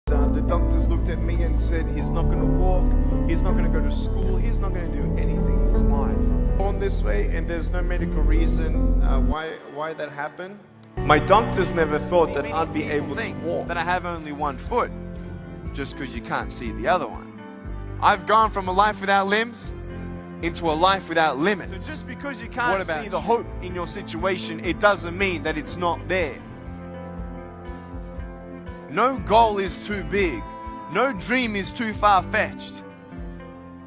The doctors looked at me and said he's not going to walk, he's not going to go to school, he's not going to do anything in his life. Born this way, and there's no medical reason why that happened. My doctors never thought that I'd be able to walk. That I have only one foot, just because you can't see the other one. I've gone from a life without limbs into a life without limits. So just because you can't see the hope in your situation, it doesn't mean that it's not there. No goal is too big. No dream is too far-fetched.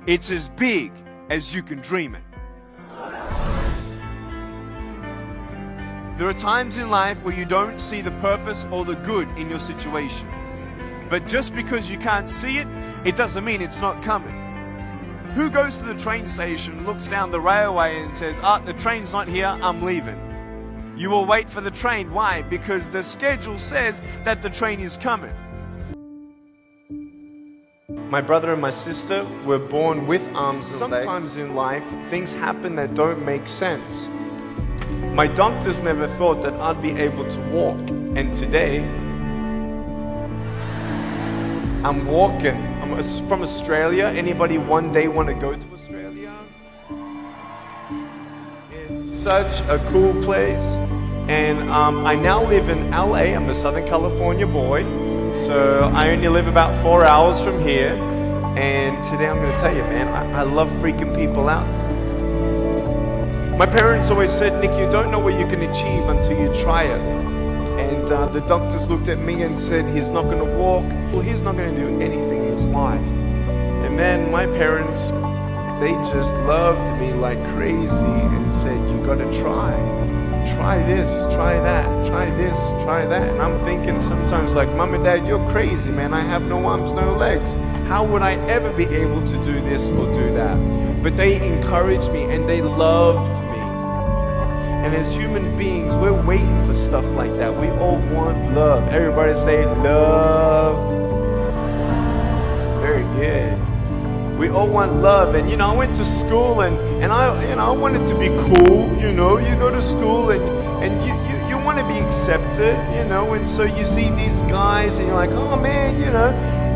It's as big as you can dream it. There are times in life where you don't see the purpose or the good in your situation. But just because you can't see it, it doesn't mean it's not coming. Who goes to the train station, looks down the railway and says, the train's not here, I'm leaving. You will wait for the train. Why? Because the schedule says that the train is coming. My brother and my sister were born with arms and legs. Sometimes in life, things happen that don't make sense. My doctors never thought that I'd be able to walk. And today, I'm walking. I'm from Australia. Anybody one day want to go to Australia? It's such a cool place. And I now live in LA. I'm a Southern California boy. So I only live about 4 hours from here. And today I'm going to tell you, man, I love freaking people out. My parents always said, Nick, you don't know what you can achieve until you try it. And the doctors looked at me and said, he's not going to walk. Well, he's not going to do anything in his life. And then my parents, they just loved me like crazy and said, you got to try. Try this, try that, try this, try that. And I'm thinking sometimes like, Mom and Dad, you're crazy, man. I have no arms, no legs. How would I ever be able to do this or do that? But they encouraged me and they loved me. And as human beings, we're waiting for stuff like that. We all want love. Everybody say love. Very good. We all want love. And I went to school and I wanted to be cool. You go to school and you want to be accepted, and so you see these guys and you're like, oh man,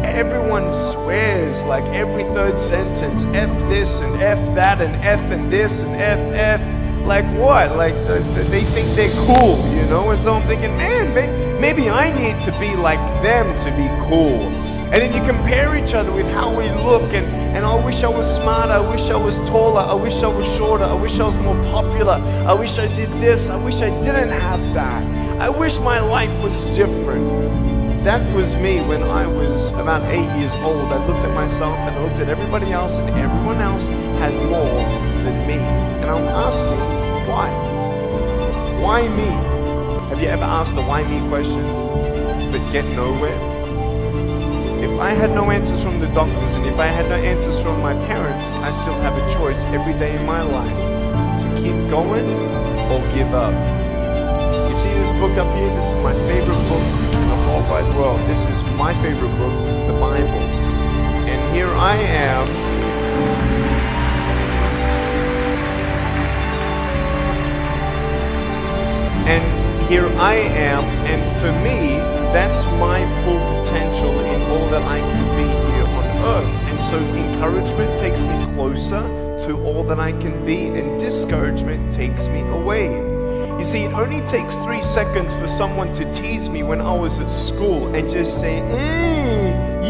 everyone swears like every third sentence, F this and F that and F and this and F. Like what? Like they think they're cool, And so I'm thinking, man, maybe I need to be like them to be cool. And then you compare each other with how we look, and I wish I was smarter, I wish I was taller, I wish I was shorter, I wish I was more popular, I wish I did this, I wish I didn't have that. I wish my life was different. That was me when I was about 8 years old. I looked at myself and I looked at everybody else, and everyone else had more than me. And I'm asking, why? Why me? Have you ever asked the why me questions, but get nowhere? If I had no answers from the doctors, and if I had no answers from my parents, I still have a choice every day in my life to keep going or give up. You see this book up here? This is my favorite book in the whole wide world. This is my favorite book, the Bible. And here I am. And here I am, and for me, that's my full potential in all that I can be here on earth. And so encouragement takes me closer to all that I can be, and discouragement takes me away. You see, it only takes 3 seconds for someone to tease me when I was at school and just say,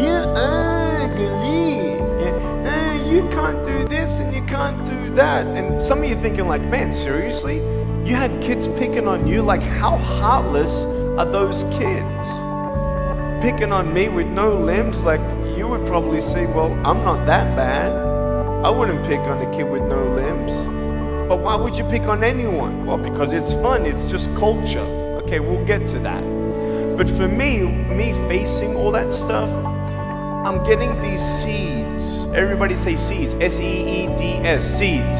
you're ugly. You can't do this and you can't do that. And some of you thinking like, man, seriously? You had kids picking on you? Like, how heartless are those kids? Picking on me with no limbs? Like, you would probably say, well, I'm not that bad. I wouldn't pick on a kid with no limbs. But why would you pick on anyone? Well, because it's fun. It's just culture. Okay, we'll get to that. But for me facing all that stuff, I'm getting these seeds. Everybody say seeds. S-E-E-D-S, seeds.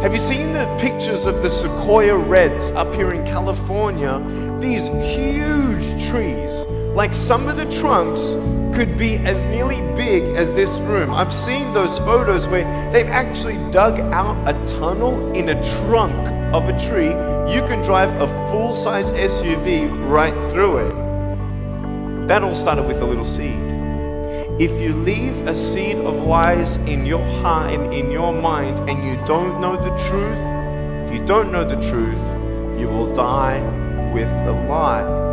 Have you seen the pictures of the sequoia reds up here in California? These huge trees. Like some of the trunks could be as nearly big as this room. I've seen those photos where they've actually dug out a tunnel in a trunk of a tree. You can drive a full-size SUV right through it. That all started with a little seed. If you leave a seed of lies in your heart and in your mind, and you don't know the truth, if you don't know the truth, you will die with the lie.